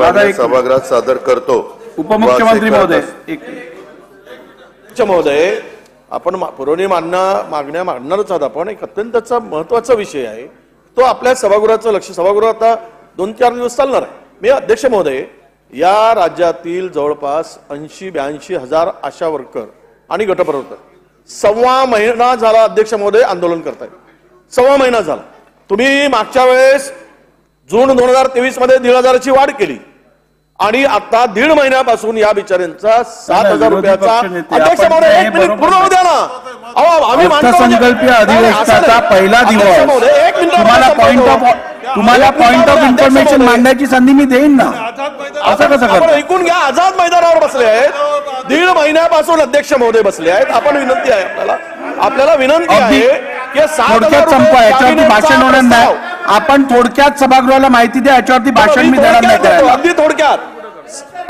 मागण्या सभागृहात सादर करतो। उपमुख्यमंत्री महोदय, महोदय आपण पुरवणी मागण्या मांडणारच आहोत आपण। एक अत्यंत महत्त्वाचा विषय आहे तो आपल्या सभागृहाचं लक्ष, सभागृह आता 2-4 दिवस चालणार आहे। मी अध्यक्ष महोदय, या राज्यातील जवळपास 80-82 हजार आशा वर्कर आणि गटप्रवर्तक 1.25 महिना झाला अध्यक्ष महोदय आंदोलन करतायत। 1.25 महिना झाला। तुम्ही मागच्या वेळेस जून 2023 मध्ये 1,500ची वाढ केली आणि आता 1.5 महिन्यापासून या बिचाऱ्यांचा 7,000 रुपयाचा अध्यक्ष महोदय 1 मिनिट पूर्ण होऊ द्या ना। आम्ही अर्थसंकल्पीय अधिवेशनाचा पहिला दिवस तुम्हाला पॉइंट ऑफ इन्फॉर्मेशन मांडण्याची संधी मी देईन ना। असं कसं करतो? ऐकून घ्या, आझाद मैदानावर बसले आहेत 1.5 महिन्यापासून अध्यक्ष महोदय बसले आहेत। आपण विनंती आहे आपल्याला विनंती आहे की थोडक्यात संपवा, याच्यावरती भाषण होणार नाही। आपण थोडक्यात सभागृहाला माहिती द्या, याच्यावरती भाषण मी देणार नाही। अगदी थोडक्यात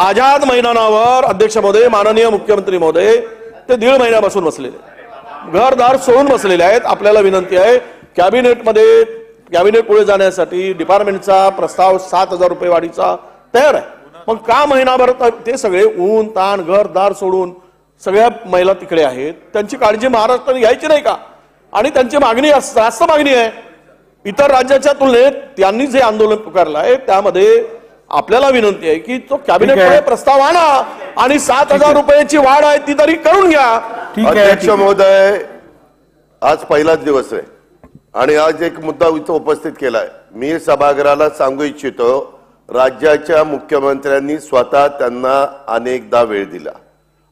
आझाद मैदानावर अध्यक्ष महोदय माननीय मुख्यमंत्री महोदय ते 1.5 महिन्यापासून बसलेले, घरदार सोडून बसलेले आहेत। आपल्याला विनंती आहे कॅबिनेट पुढे जाण्यासाठी डिपार्टमेंटचा प्रस्ताव 7,000 रुपये वाढीचा तयार आहे। पण का महिनाभर ते सगळे ऊन ताण घरदार सोडून सगळ्या महिला तिकडे आहेत, त्यांची काळजी महाराष्ट्राने घ्यायची नाही का? आणि त्यांची मागणी जास्त मागणी आहे इतर राज्याच्या तुलनेत। त्यांनी जे आंदोलन पुकारलं आहे त्यामध्ये आपल्याला विनंती आहे की तो कॅबिनेटमध्ये प्रस्ताव आणा आणि 7,000 रुपयाची वाढ आहे ती तरी करून घ्या। अध्यक्ष महोदय, आज पहिलाच दिवस आहे आणि आज एक मुद्दा इथं उपस्थित केलाय। मी सभागृहाला सांगू इच्छितो, राज्याच्या मुख्यमंत्र्यांनी स्वतः त्यांना अनेकदा वेळ दिला,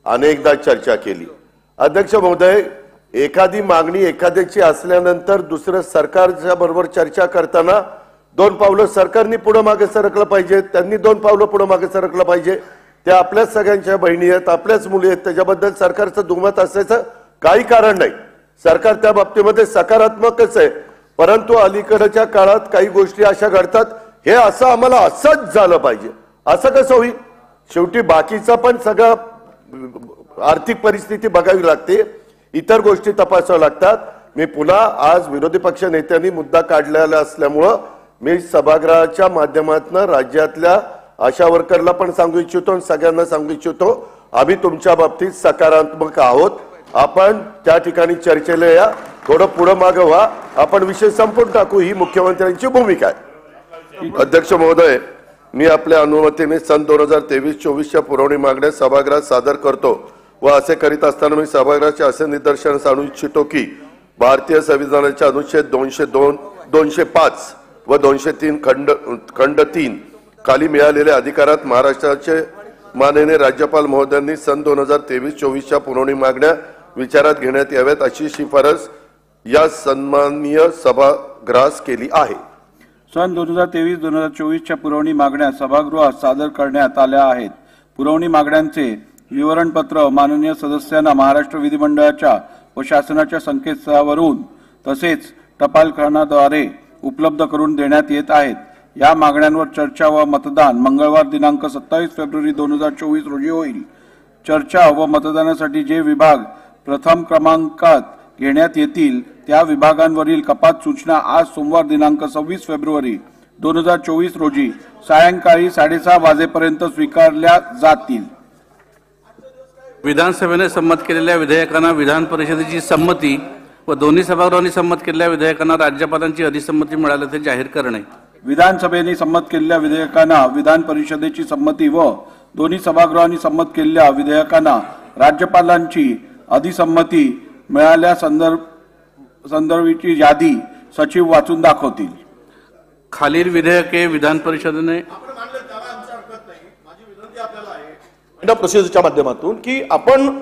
अनेकदा चर्चा केली। अध्यक्ष महोदय, एखादी मागणी एखाद्याची असल्यानंतर दुसरं सरकारच्या बरोबर चर्चा करताना 2 पावलं सरकारने पुढे मागे सरकलं पाहिजे, त्यांनी 2 पावलं पुढे मागे सरकलं पाहिजे। त्या आपल्याच सगळ्यांच्या बहिणी आहेत, आपल्याच मुली आहेत, त्याच्याबद्दल सरकारचं दुमत असायचं काही कारण नाही। सरकार त्या बाबतीमध्ये सकारात्मकच आहे, परंतु अलीकडच्या काळात काही गोष्टी अशा घडतात, हे असं आम्हाला असंच झालं पाहिजे असं कसं होईल? शेवटी बाकीचा पण सगळं आर्थिक परिस्थिती बघावी लागते, इतर गोष्टी तपासाव्या लागतात। मी पुन्हा आज विरोधी पक्ष नेत्यांनी मुद्दा काढलेला असल्यामुळं मी सभागृहाच्या माध्यमातून राज्यातल्या आशा वर्करला पण सांगू इच्छितो आणि सगळ्यांना सांगू इच्छितो, आम्ही तुमच्या बाबतीत सकारात्मक आहोत। आपण त्या ठिकाणी चर्चेला या, थोडं पुढे मागे व्हा, आपण विषय संपून टाकू, ही मुख्यमंत्र्यांची भूमिका आहे। अध्यक्ष महोदय, मी आपल्या अनुमतीने सन 2023-24च्या पुरवणी मागण्या सभागृहात सादर करतो व असे करीत असताना मी सभागृहाचे असे निदर्शनास आणू इच्छितो की भारतीय संविधानाच्या अनुच्छेद 202, 205 व 203 खंड 3 खाली मिळालेल्या अधिकारात महाराष्ट्राचे माननीय राज्यपाल महोदयांनी सन 2023-24च्या पुरवणी मागण्या विचारात घेण्यात याव्यात अशी शिफारस या सन्माननीय सभागृहास केली आहे। सन 2023-2024च्या पुरवणी मागण्या सभागृहात सादर करण्यात आल्या आहेत। पुरवणी मागण्यांचे विवरणपत्र माननीय सदस्यांना महाराष्ट्र विधिमंडळाच्या व शासनाच्या संकेतस्थळावरून तसेच टपाल खानाद्वारे उपलब्ध करून देण्यात येत आहेत। या मागण्यांवर चर्चा व मतदान मंगळवार दिनांक 27 फेब्रुवारी 2024 रोजी होईल। चर्चा व मतदानासाठी जे विभाग प्रथम क्रमांकात घेण्यात येतील त्या विभागांवरील कपात सूचना आज सोमवार दिनांक 26 फेब्रुवारी 2024 रोजी सायंकाळी 6:30 वाजेपर्यंत स्वीकारल्या जातील। विधानसभेने संमत केलेल्या विधेयकांना विधान परिषदेची संमती व दोन्ही सभागृहांनी संमत केलेल्या विधेयकांना राज्यपालांची अधिसंमती मिळाल्याचे जाहीर करणे। विधानसभेने संमत केलेल्या विधेयकांना विधान परिषदेची संमती व दोन्ही सभागृहांनी संमत केलेल्या विधेयकांना राज्यपालांची अधिसंमती मिळाल्या संदर्भाची यादी सचिव वाचून दाखवतील। खालील विधेयके विधान परिषदेने प्रोसिजरच्या माध्यमातून की आपण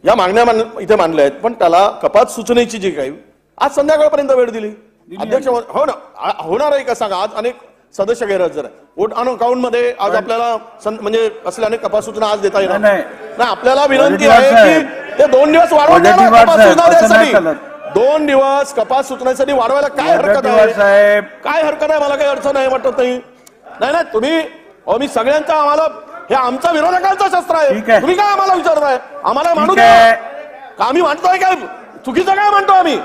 या मागण्या इथे मांडल्या आहेत, पण त्याला कपात सूचनेची जी काही आज संध्याकाळपर्यंत वेळ दिली। अध्यक्ष हो ना, होणार आहे का सांगा? आज अनेक सदस्य गैरहजर आहे, वोट ऑन अकाउंट मध्ये आज आपल्याला म्हणजे असल्याने कपात सूचना आज देता येणार नाही। आपल्याला विनंती आहे की ते 2 दिवस वाढवून 2 दिवस कपात सूचनेसाठी वाढवायला काय हरकत आहे? काय हरकत आहे? मला काही अडचण नाही वाटत नाही। नाही तुम्ही मी सगळ्यांचा आम्हाला हे आमचा विरोधकांचं शस्त्र आहे, तुम्ही काय आम्हाला विचारताय? आम्हाला मांडू द्या का? आम्ही मांडतोय काय चुकीचं काय मांडतो आम्ही?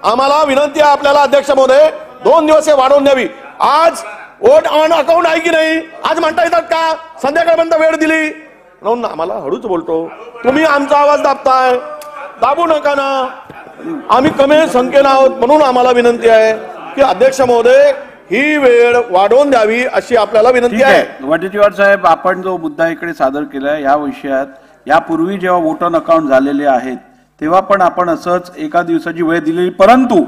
आम्हाला विनंती आहे आपल्याला अध्यक्ष महोदय 2 दिवस हे वाढवून द्यावी। आज वोट ऑन अकाउंट आहे की नाही आज म्हणता येतात का? संध्याकाळपर्यंत वेळ दिली म्हणून आम्हाला हळूच बोलतो. तुम्ही आमचा आवाज दाबताय, दाबू नका ना. आम्ही कमी संख्येनं आहोत म्हणून आम्हाला विनंती आहे की अध्यक्ष महोदय ही वेळ वाढवून द्यावी अशी आपल्याला विनंती आहे. वडेट्टीवार साहेब, आपण जो मुद्दा इकडे सादर केलाय या विषयात यापूर्वी जेव्हा वोट ऑन अकाउंट झालेले आहेत तेव्हा पण आपण असंच एका दिवसाची वेळ दिलेली, परंतु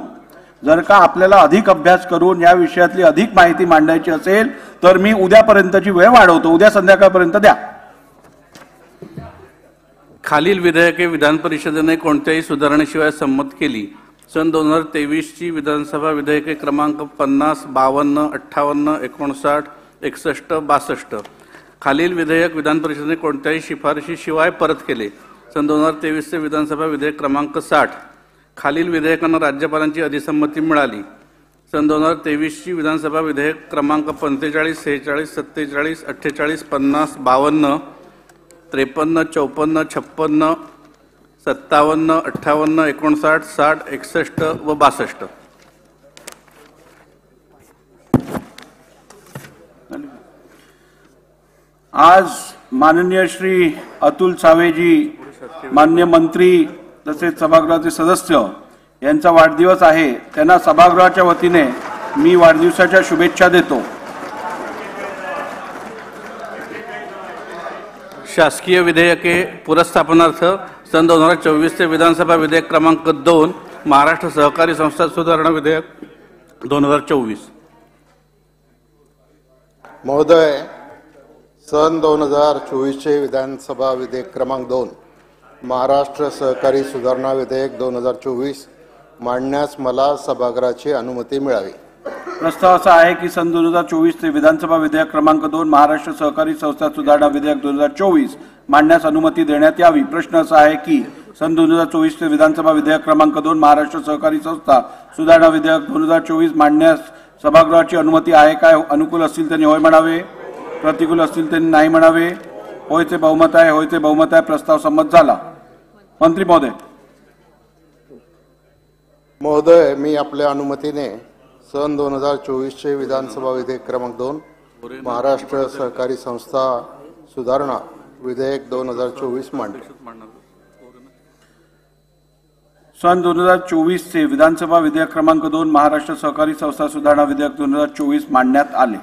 जर का आपल्याला अधिक अभ्यास करून या विषयातली अधिक माहिती मांडायची असेल तर मी उद्यापर्यंतची वेळ वाढवतो. उद्या संध्याकाळपर्यंत द्या. खालील विधेयके विधान परिषदेने कोणत्याही सुधारणेशिवाय संमत केली. सन 2023 ची विधानसभा विधेयके क्रमांक 50, 52, 58, 59, 61, 62. खालील विधेयक विधान परिषदेने कोणत्याही शिफारशीशिवाय परत केले. सन 2023 चे विधानसभा विधेयक क्रमांक 60. खालील विधेयकांना राज्यपालांची अधिसंमती मिळाली. सन 2023 ची विधानसभा विधेयक क्रमांक 45, 46, 47, 48, 50, 52, 53, 54, 56, 57, 58, 59, 60, 61 व 62. आज माननीय श्री अतुल सावेजी, मान्य मंत्री तसेच सभागृहाचे सदस्य यांचा वाढदिवस आहे. त्यांना सभागृहाच्या वतीने मी वाढदिवसाच्या शुभेच्छा देतो. शासकीय विधेयके पुरस्थापनार्थ सन 2024 चे विधानसभा विधेयक क्रमांक 2 महाराष्ट्र सहकारी संस्था सुधारणा विधेयक 2024. महोदय, सन 2024 चे विधानसभा विधेयक क्रमांक 2 महाराष्ट्र सहकारी सुधारणा विधेयक 2024 मांडण्यास मला सभागृहाची अनुमती मिळावी. प्रस्ताव असा आहे की सन 2024 चे विधानसभा विधेयक क्रमांक 2 महाराष्ट्र सहकारी संस्था सुधारणा विधेयक 2024 मांडण्यास अनुमती देण्यात यावी. प्रश्न असा आहे की सन 2024 चे विधानसभा विधेयक क्रमांक 2 महाराष्ट्र सहकारी संस्था सुधारणा विधेयक 2024 मांडण्यास सभागृहाची अनुमती आहे काय? अनुकूल असतील त्यांनी होय म्हणावे, प्रतिकूल असतील त्यांनी नाही म्हणावे. होयचे बहुमत आहे, होयचे बहुमत आहे. प्रस्ताव संमत झाला. मंत्री महोदय. महोदय, मी आपल्या अनुमतीने सन 2024 चे विधानसभा विधेयक क्रमांक 2 महाराष्ट्र सहकारी संस्था सुधारणा विधेयक 2024 मांडतो. सन 2024 चे विधानसभा विधेयक क्रमांक 2 महाराष्ट्र सहकारी संस्था सुधारणा विधेयक 2024 मांडण्यात आले.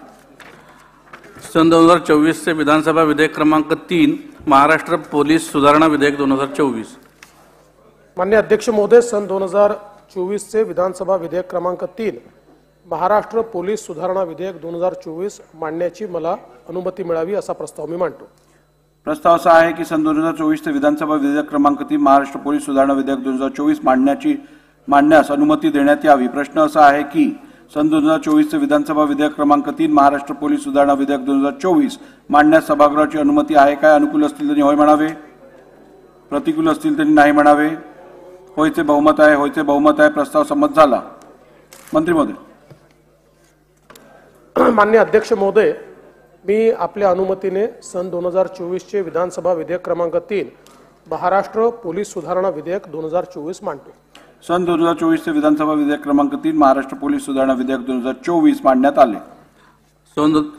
सन 2024 चे विधानसभा विधेयक क्रमांक 3 महाराष्ट्र पोलीस सुधारणा विधेयक 2024. माननीय अध्यक्ष महोदय, सन 2024 चे विधानसभा विधेयक क्रमांक 3 महाराष्ट्र पोलीस सुधारणा विधेयक 2024 मांडण्याची मला अनुमती मिळावी असा प्रस्ताव मी मांडतो. प्रस्ताव असा आहे की सन 2024 चे विधानसभा विधेयक क्रमांक 3 महाराष्ट्र पोलीस सुधारणा विधेयक 2024 मांडण्यास अनुमती देण्यात यावी. प्रश्न असा आहे की सन 2024 चे विधानसभा विधेयक क्रमांक 3 महाराष्ट्र पोलीस सुधारणा विधेयक 2024 मांडण्यास सभागृहाची अनुमती आहे काय? अनुकूल असतील त्यांनी होय म्हणावे, प्रतिकूल असतील त्यांनी नाही म्हणावे. होयचे बहुमत आहे, होयचे बहुमत आहे. प्रस्ताव संमत झाला. मंत्री महोदय. माननीय अध्यक्ष महोदय, मी आपल्या अनुमतीने सन 2024 चे विधानसभा विधेयक क्रमांक 3 महाराष्ट्र पोलीस सुधारणा विधेयक 2024 मांडतो. सन 2024 चे विधानसभा विधेयक क्रमांक 3 महाराष्ट्र पोलीस सुधारणा विधेयक 2024 मांडण्यात आले.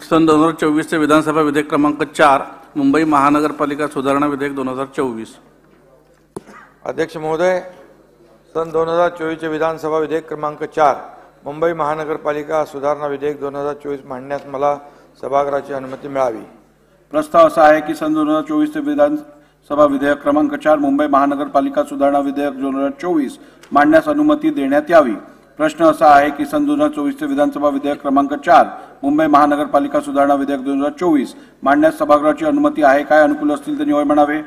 सन 2024 चे विधानसभा विधेयक क्रमांक 4 मुंबई महानगरपालिका सुधारणा विधेयक 2024. अध्यक्ष महोदय, सन 2024 चे विधानसभा विधेयक क्रमांक 4 मुंबई महानगरपालिका सुधारणा विधेयक 2024 मांडण्यास मला सभागृहाची अनुमती मिळावी. प्रस्ताव असा आहे की सन 2024 चे विधानसभा विधेयक क्रमांक 4 मुंबई महानगरपालिका सुधारणा विधेयक 2024 मांडण्यास अनुमती देण्यात यावी. प्रश्न असा आहे की सन 2024 चे विधानसभा विधेयक क्रमांक 4 मुंबई महानगरपालिका सुधारणा विधेयक 2024 मांडण्यास सभागृहाची अनुमती आहे काय? अनुकूल असतील त्यांनी होय म्हणावे,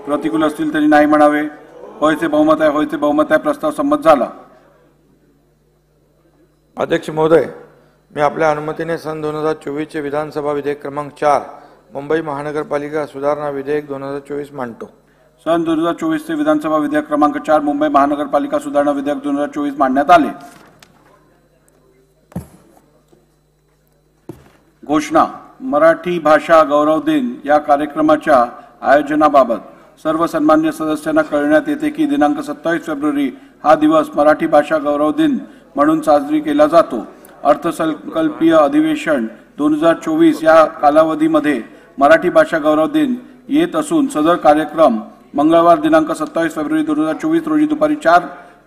प्रतिकूल असतील त्यांनी नाही म्हणावे. होयचे बहुमत आहे, होयचे बहुमत आहे. प्रस्ताव संमत झाला. अध्यक्ष महोदय, मी आपल्या अनुमतीने सन 2024 चे विधानसभा विधेयक क्रमांक 4 मुंबई महानगरपालिका सुधारणा विधेयक 2024 मांडतो. सन 2024 चे विधानसभा विधेयक क्रमांक 4 मुंबई महानगरपालिका सुधारणा विधेयक 2024 मांडण्यात आले. घोषणा. मराठी भाषा गौरव दिन या कार्यक्रमाच्या आयोजनाबाबत सर्व सन्मान्य सदस्यांना कळविण्यात येते की दिनांक 27 फेब्रुवारी हा दिवस मराठी भाषा गौरव दिन म्हणून साजरी केला जातो. अर्थसंकल्पीय अधिवेशन 2024 या कालावधीमध्ये मराठी भाषा गौरव दिन येत असून सदर कार्यक्रम मंगळवार दिनांक 27 फेब्रुवारी 2024 रोजी दुपारी 4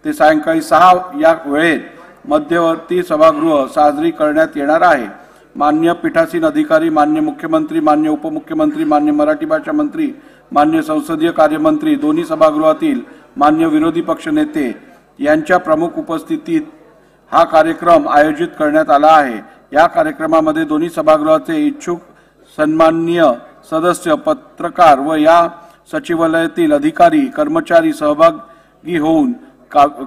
ते सायंकाळी 6 या वेळेत मध्यवर्ती सभागृह साजरी करण्यात येणार आहे। मान्य पीठासीन अधिकारी, मान्य मुख्यमंत्री, मान्य उपमुख्यमंत्री, मान्य मराठी भाषा मंत्री, मान्य संसदीय कार्यमंत्री, दोन्ही सभागृहातील मान्य विरोधी पक्ष नेते यांच्या प्रमुख उपस्थितीत हा कार्यक्रम आयोजित करण्यात आला आहे। या कार्यक्रमामध्ये दोन्ही सभागृहाचे इच्छुक सन्माननीय सदस्य, पत्रकार व या सचिवालयातील अधिकारी कर्मचारी सहभागी होऊन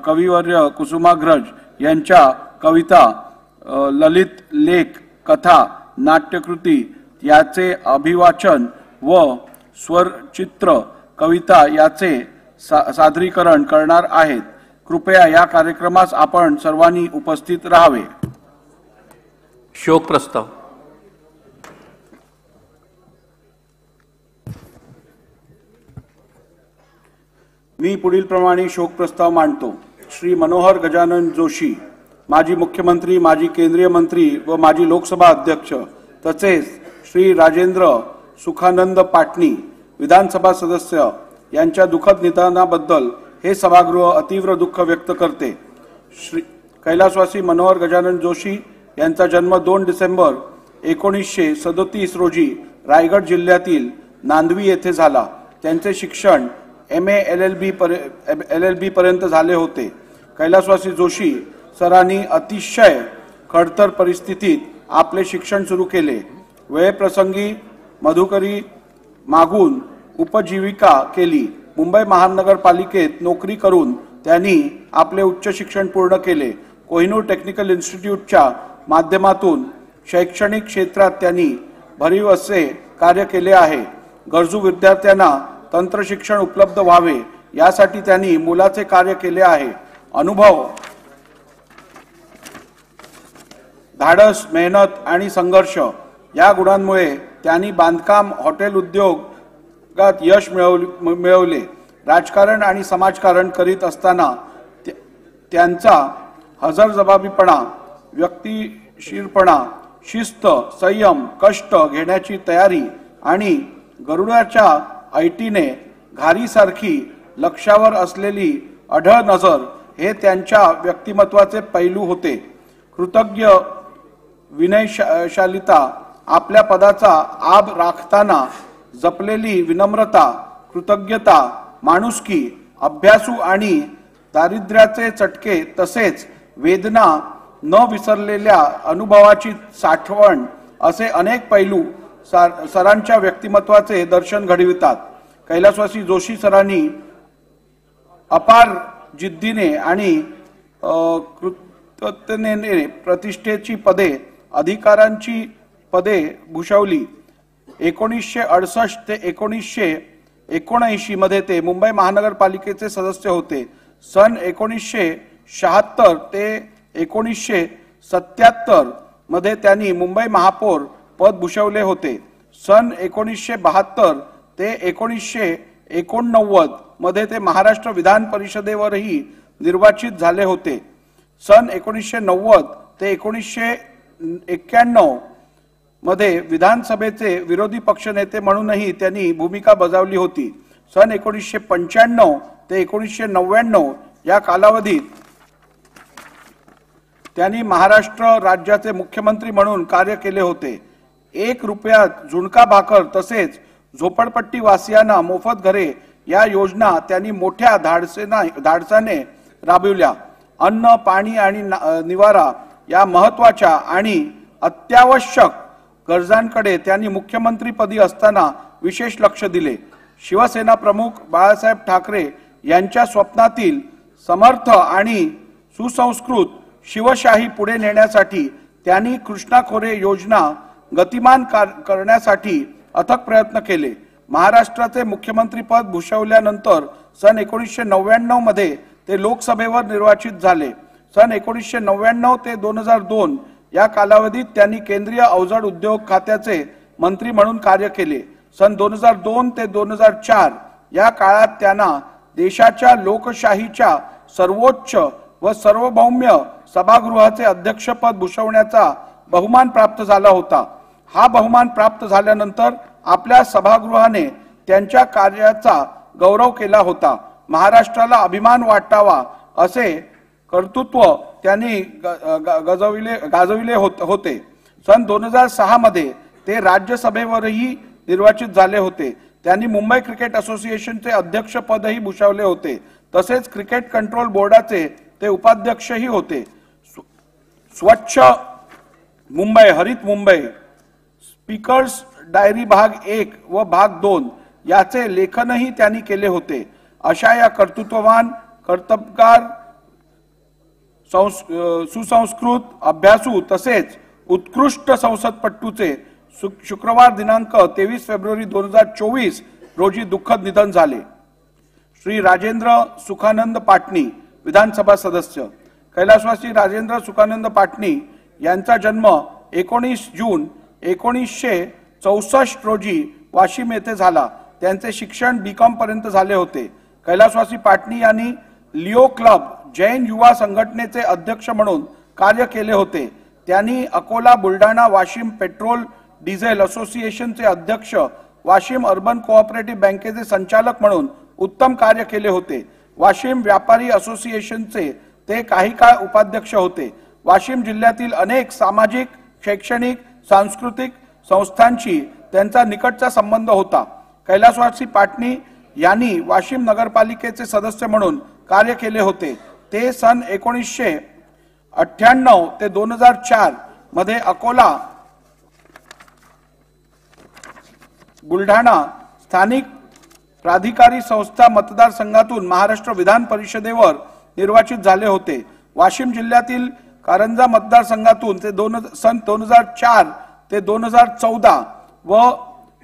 कविवर्य कुसुमाग्रज यांच्या कविता, ललित लेख, कथा, नाट्यकृती याचे अभिवाचन व स्वरचित्र कविता याचे सादरीकरण करणार आहेत। कृपया या कार्यक्रमास आपण सर्वांनी उपस्थित राहावे। शोक प्रस्ताव। मी पुढील प्रमाणे शोक प्रस्ताव मांडतो। श्री मनोहर गजानन जोशी, माजी मुख्यमंत्री, माजी केंद्रीय मंत्री व माजी लोकसभा अध्यक्ष, तसेच श्री राजेंद्र सुखानंद पाटणी, विधानसभा सदस्य यांच्या दुःखद निधनाबद्दल हे सभागृह अतीव्र दुःख व्यक्त करते। श्री कैलासवासी मनोहर गजानन जोशी यांचा जन्म 2 डिसेंबर 1937 रोजी रायगड जिल्ह्यातील नांदवी येथे झाला। त्यांचे शिक्षण MA LLB पर्यंत झाले होते। कैलासवासी जोशी सरांनी अतिशय खडतर परिस्थितीत आपले शिक्षण सुरू केले। वेळप्रसंगी मधुकरी मागून उपजीविका केली। मुंबई महानगरपालिकेत नोकरी करून त्यांनी आपले उच्च शिक्षण पूर्ण केले। कोहिनूर टेक्निकल इन्स्टिट्यूटच्या माध्यमातून शैक्षणिक क्षेत्रात त्यांनी भरीव असे कार्य केले आहे। गरजू विद्यार्थ्यांना तंत्र शिक्षण उपलब्ध व्हावे यासाठी त्यांनी मोलाचे कार्य केले आहे। अनुभव, धाडस, मेहनत आणि संघर्ष या गुणांमुळे त्यांनी बांधकाम, हॉटेल उद्योगात यश मिळवले। राजकारण आणि समाजकारण करीत असताना त्यांचा हजरजबाबीपणा, व्यक्तिशीलपणा, शिस्त, संयम, कष्ट घेण्याची तयारी आणि गरुडाच्या ऐटीने घारीसारखी लक्ष्यावर असलेली अढळ नजर हे त्यांच्या व्यक्तिमत्वाचे पैलू होते। कृतज्ञ विनयशालिता, आपल्या पदाचा आब राखताना जपलेली विनम्रता, कृतज्ञता, माणुसकी, अभ्यासू आणि दारिद्र्याचे चटके तसेच वेदना न विसरलेल्या अनुभवाची साठवण असे अनेक पैलू सरांच्या व्यक्तिमत्वाचे दर्शन घडवितात। कैलासवासी जोशी सरांनी अपार जिद्दीने आणि कृतज्ञतेने प्रतिष्ठेची पदे, अधिकारांची पदे भूषवली। 1968 ते 1979 मध्ये ते मुंबई महानगरपालिकेचे सदस्य होते। सन 1976 ते 1977 मध्ये त्यांनी मुंबई महापौर पद भूषवले होते। सन 1972 ते 1989 मध्ये ते महाराष्ट्र विधान परिषदेवरही निर्वाचित झाले होते। सन 1990 ते 1991 मध्ये विधानसभेचे विरोधी पक्षनेते म्हणूनही त्यांनी भूमिका बजावली होती। सन 1995 ते 1999 या कालावधीत त्यांनी महाराष्ट्र राज्याचे मुख्यमंत्री म्हणून कार्य केले होते। 1 रुपयात झुणका भाकर तसेच झोपडपट्टी वासियांना मोफत घरे या योजना त्यांनी मोठ्या धाडसाने राबविल्या। अन्न, पाणी आणि निवारा या महत्त्वाच्या आणि अत्यावश्यक गरजांकडे त्यांनी मुख्यमंत्रीपदी असताना विशेष लक्ष दिले। शिवसेना प्रमुख बाळासाहेब ठाकरे यांच्या स्वप्नातील समर्थ आणि सुसंस्कृत शिवशाही पुढे नेण्यासाठी त्यांनी कृष्णा खोरे योजना गतिमान करण्यासाठी अथक प्रयत्न केले। महाराष्ट्राचे मुख्यमंत्रीपद भूषवल्यानंतर सन 1999 मध्ये ते लोकसभेवर निर्वाचित झाले। सन 1999 ते 2002 या कालावधीत त्यांनी केंद्रीय अवजड उद्योग खात्याचे मंत्री म्हणून कार्य केले। सन 2002 ते 2004 या काळात त्यांना देशाच्या लोकशाहीच्या सर्वोच्च व सार्वभौम सभागृहाचे अध्यक्षपद भूषवण्याचा बहुमान प्राप्त झाला होता। हा बहुमान प्राप्त झाल्यानंतर आपल्या सभागृहाने त्यांच्या कार्याचा गौरव केला होता। महाराष्ट्राला अभिमान वाटावा असे कर्तृत्व त्यांनी गाजविले होते। सन 2006 मध्ये ते राज्यसभेवरही निर्वाचित झाले होते। त्यांनी मुंबई क्रिकेट असोसिएशनचे अध्यक्षपदही भूषवले होते। तसेच क्रिकेट कंट्रोल बोर्डाचे ते उपाध्यक्षही होते। स्वच्छ मुंबई, हरित मुंबई, स्पीकर्स डायरी भाग 1 व भाग 2 याचे लेखनही त्यांनी केले होते। अशा या कर्तृत्ववान, कर्तबगार, सुसंस्कृत, अभ्यासू तसेच उत्कृष्ट संसदपटूचे शुक्रवार दिनांक 23 फेब्रुवारी 2024 रोजी दुःखद निधन झाले। श्री राजेंद्र सुखानंद पाटणी, विधानसभा सदस्य। कैलासवासी राजेंद्र सुखानंद पाटणी यांचा जन्म 19 जून 1964 रोजी वाशिम येथे झाला। त्यांचे शिक्षण बीकॉम पर्यंत झाले होते। कैलासवासी पाटणी यांनी लिओ क्लब जैन युवा संघटनेचे अध्यक्ष म्हणून कार्य केले होते। त्यांनी अकोला, बुलढाणा, वाशिम पेट्रोल डिझेल असोसिएशनचे अध्यक्ष, वाशिम अर्बन कोऑपरेटिव्ह बँकेचे संचालक म्हणून उत्तम कार्य केले होते। वाशिम व्यापारी असोसिएशनचे ते काही काळ उपाध्यक्ष होते। वाशिम जिल्ह्यातील अनेक सामाजिक, शैक्षणिक, सांस्कृतिक संस्थांशी त्यांचा निकटचा संबंध होता। कैलासवासी पाटणी यांनी वाशिम नगरपालिकेचे सदस्य म्हणून कार्य केले होते। ते सन 1998 ते 2004 मध्ये अकोला, बुलढाणा स्थानिक प्राधिकारी संस्था मतदारसंघातून महाराष्ट्र विधान परिषदेवर निर्वाचित झाले होते। वाशिम जिल्ह्यातील कारंजा मतदारसंघातून ते सन 2004 ते 2014 व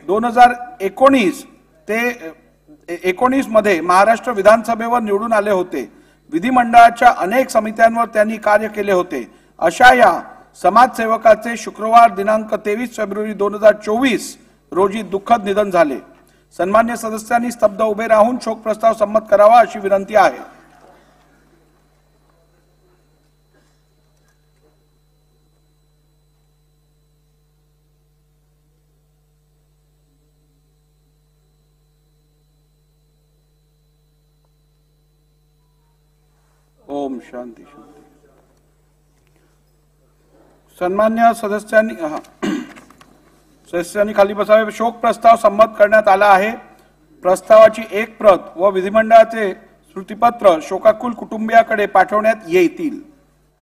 2019 ते 19 मध्ये महाराष्ट्र विधानसभेवर निवडून आले होते। विधिमंडळाच्या अनेक समित्यांवर त्यांनी कार्य केले होते। अशा या समाजसेवकाचे शुक्रवार दिनांक 23 फेब्रुवारी 2024 रोजी दुःखद निधन झाले। सन्मान्य सदस्यांनी स्तब्ध उभे राहून शोक प्रस्ताव संमत करावा अशी विनंती आहे। ओम शांती शांती। सन्मान्य सदस्यांनी खाली बसावे। शोक प्रस्ताव संमत करण्यात आला आहे। प्रस्तावाची एक प्रत व विधिमंडळाचे स्मृतिपत्र शोकाकुल कुटुंबियाकडे पाठवण्यात येतील।